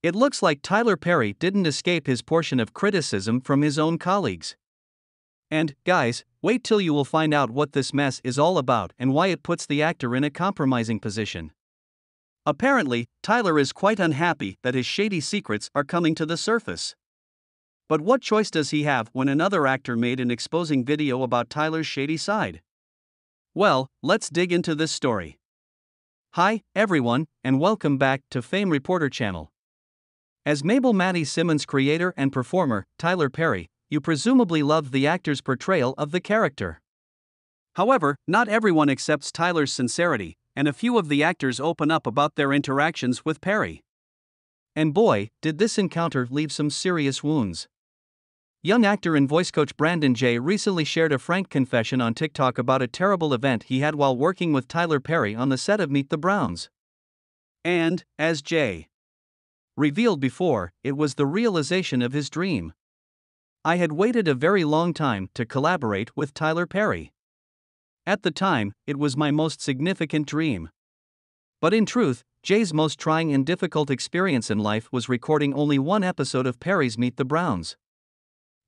It looks like Tyler Perry didn't escape his portion of criticism from his own colleagues. And, guys, wait till you will find out what this mess is all about and why it puts the actor in a compromising position. Apparently, Tyler is quite unhappy that his shady secrets are coming to the surface. But what choice does he have when another actor made an exposing video about Tyler's shady side? Well, let's dig into this story. Hi, everyone, and welcome back to Fame Reporter Channel. As Mabel Maddie Simmons' creator and performer, Tyler Perry, you presumably loved the actor's portrayal of the character. However, not everyone accepts Tyler's sincerity, and a few of the actors open up about their interactions with Perry. And boy, did this encounter leave some serious wounds. Young actor and voice coach Brandon Jay recently shared a frank confession on TikTok about a terrible event he had while working with Tyler Perry on the set of Meet the Browns. And, as Jay revealed before, it was the realization of his dream. I had waited a very long time to collaborate with Tyler Perry. At the time, it was my most significant dream. But in truth, Jay's most trying and difficult experience in life was recording only one episode of Perry's Meet the Browns.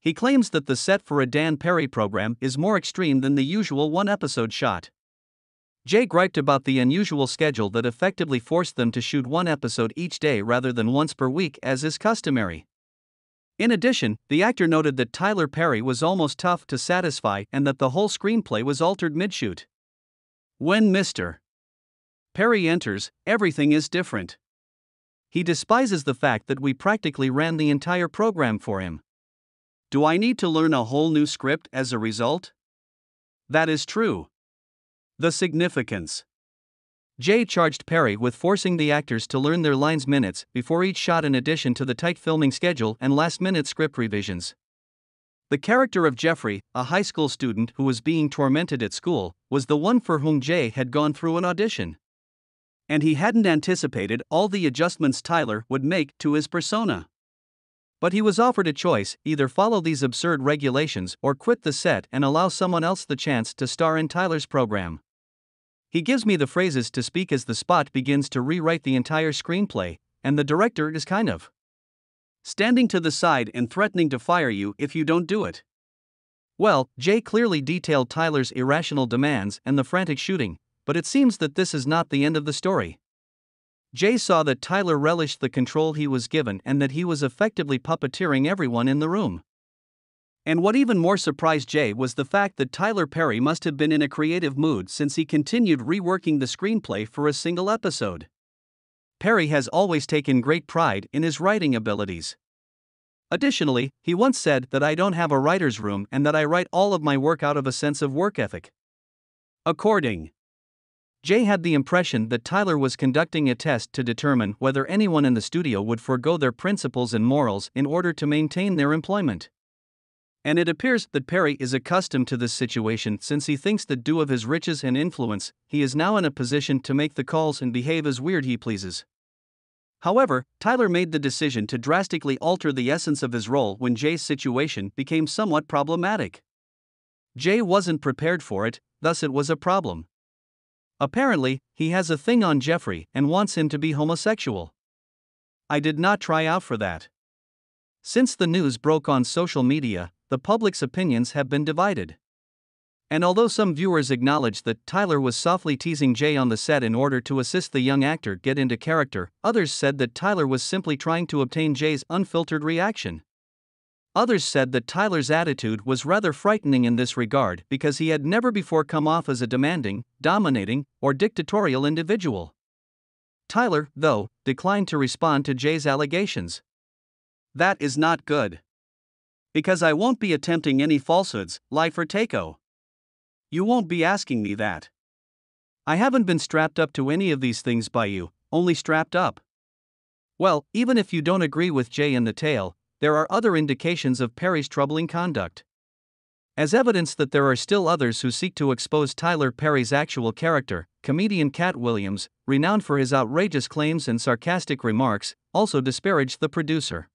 He claims that the set for a Dan Perry program is more extreme than the usual one-episode shot. Jay griped about the unusual schedule that effectively forced them to shoot one episode each day rather than once per week as is customary. In addition, the actor noted that Tyler Perry was almost tough to satisfy and that the whole screenplay was altered mid-shoot. When Mr. Perry enters, everything is different. He despises the fact that we practically ran the entire program for him. Do I need to learn a whole new script as a result? That is true. The significance. Jay charged Perry with forcing the actors to learn their lines minutes before each shot in addition to the tight filming schedule and last-minute script revisions. The character of Jeffrey, a high school student who was being tormented at school, was the one for whom Jay had gone through an audition. And he hadn't anticipated all the adjustments Tyler would make to his persona. But he was offered a choice: either follow these absurd regulations or quit the set and allow someone else the chance to star in Tyler's program. He gives me the phrases to speak as the spot begins to rewrite the entire screenplay, and the director is kind of standing to the side and threatening to fire you if you don't do it. Well, Jay clearly detailed Tyler's irrational demands and the frantic shooting, but it seems that this is not the end of the story. Jay saw that Tyler relished the control he was given and that he was effectively puppeteering everyone in the room. And what even more surprised Jay was the fact that Tyler Perry must have been in a creative mood since he continued reworking the screenplay for a single episode. Perry has always taken great pride in his writing abilities. Additionally, he once said that I don't have a writer's room and that I write all of my work out of a sense of work ethic. According Jay had the impression that Tyler was conducting a test to determine whether anyone in the studio would forego their principles and morals in order to maintain their employment. And it appears that Perry is accustomed to this situation since he thinks that due of his riches and influence, he is now in a position to make the calls and behave as weird he pleases. However, Tyler made the decision to drastically alter the essence of his role when Jay's situation became somewhat problematic. Jay wasn't prepared for it, thus it was a problem. Apparently, he has a thing on Jeffrey and wants him to be homosexual. I did not try out for that. Since the news broke on social media, the public's opinions have been divided. And although some viewers acknowledged that Tyler was softly teasing Jay on the set in order to assist the young actor get into character, others said that Tyler was simply trying to obtain Jay's unfiltered reaction. Others said that Tyler's attitude was rather frightening in this regard because he had never before come off as a demanding, dominating, or dictatorial individual. Tyler, though, declined to respond to Jay's allegations. That is not good. Because I won't be attempting any falsehoods, lie or take-o. You won't be asking me that. I haven't been strapped up to any of these things by you, only strapped up. Well, even if you don't agree with Jay in the tale, there are other indications of Perry's troubling conduct. As evidence that there are still others who seek to expose Tyler Perry's actual character, comedian Cat Williams, renowned for his outrageous claims and sarcastic remarks, also disparaged the producer.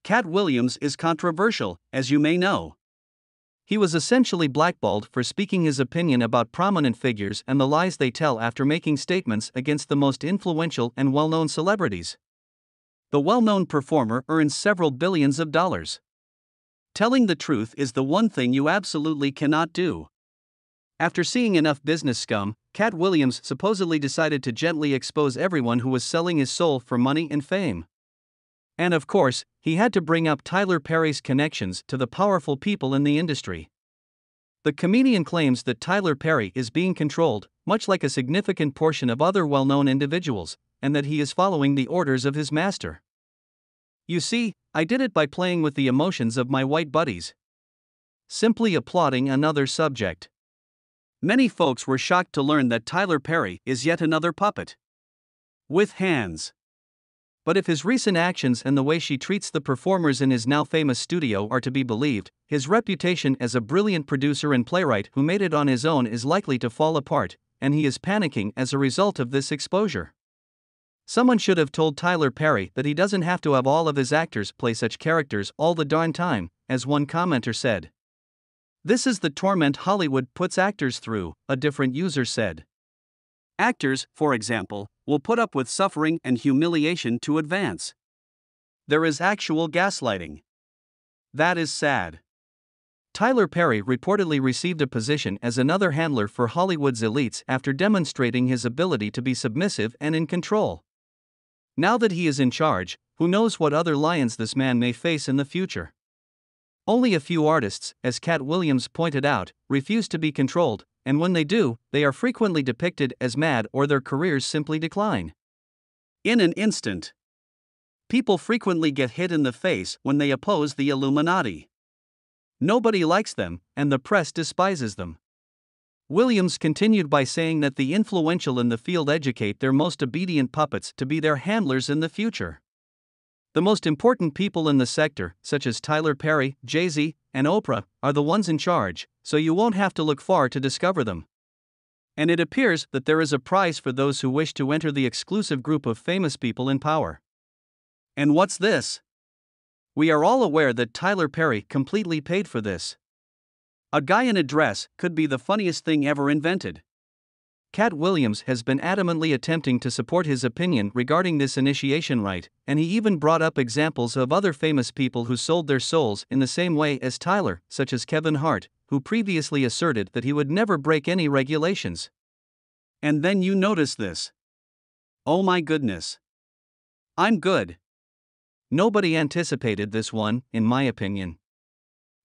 Cat Williams is controversial, as you may know. He was essentially blackballed for speaking his opinion about prominent figures and the lies they tell after making statements against the most influential and well-known celebrities. The well-known performer earns several billions of dollars. Telling the truth is the one thing you absolutely cannot do. After seeing enough business scum, Cat Williams supposedly decided to gently expose everyone who was selling his soul for money and fame. And of course, he had to bring up Tyler Perry's connections to the powerful people in the industry. The comedian claims that Tyler Perry is being controlled, much like a significant portion of other well-known individuals, and that he is following the orders of his master. You see, I did it by playing with the emotions of my white buddies. Simply applauding another subject. Many folks were shocked to learn that Tyler Perry is yet another puppet. With hands. But if his recent actions and the way she treats the performers in his now famous studio are to be believed, his reputation as a brilliant producer and playwright who made it on his own is likely to fall apart, and he is panicking as a result of this exposure. Someone should have told Tyler Perry that he doesn't have to have all of his actors play such characters all the darn time, as one commenter said. This is the torment Hollywood puts actors through, a different user said. Actors, for example, will put up with suffering and humiliation to advance. There is actual gaslighting. That is sad. Tyler Perry reportedly received a position as another handler for Hollywood's elites after demonstrating his ability to be submissive and in control. Now that he is in charge, who knows what other lions this man may face in the future. Only a few artists, as Cat Williams pointed out, refuse to be controlled, and when they do, they are frequently depicted as mad or their careers simply decline. In an instant. People frequently get hit in the face when they oppose the Illuminati. Nobody likes them, and the press despises them. Williams continued by saying that the influential in the field educate their most obedient puppets to be their handlers in the future. The most important people in the sector, such as Tyler Perry, Jay-Z, and Oprah, are the ones in charge, so you won't have to look far to discover them. And it appears that there is a prize for those who wish to enter the exclusive group of famous people in power. And what's this? We are all aware that Tyler Perry completely paid for this. A guy in a dress could be the funniest thing ever invented. Cat Williams has been adamantly attempting to support his opinion regarding this initiation rite, and he even brought up examples of other famous people who sold their souls in the same way as Tyler, such as Kevin Hart, who previously asserted that he would never break any regulations. And then you notice this. Oh my goodness. I'm good. Nobody anticipated this one, in my opinion.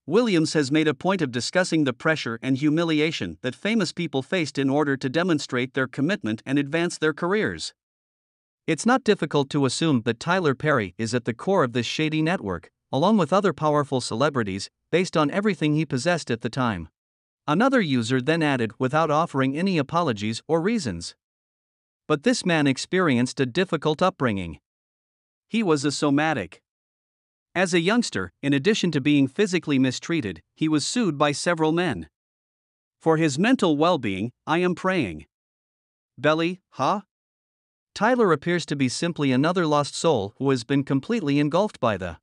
Williams has made a point of discussing the pressure and humiliation that famous people faced in order to demonstrate their commitment and advance their careers. It's not difficult to assume that Tyler Perry is at the core of this shady network, along with other powerful celebrities, based on everything he possessed at the time. Another user then added without offering any apologies or reasons. But this man experienced a difficult upbringing. He was a somatic. As a youngster, in addition to being physically mistreated, he was sued by several men. For his mental well-being, I am praying. Belly, huh? Tyler appears to be simply another lost soul who has been completely engulfed by the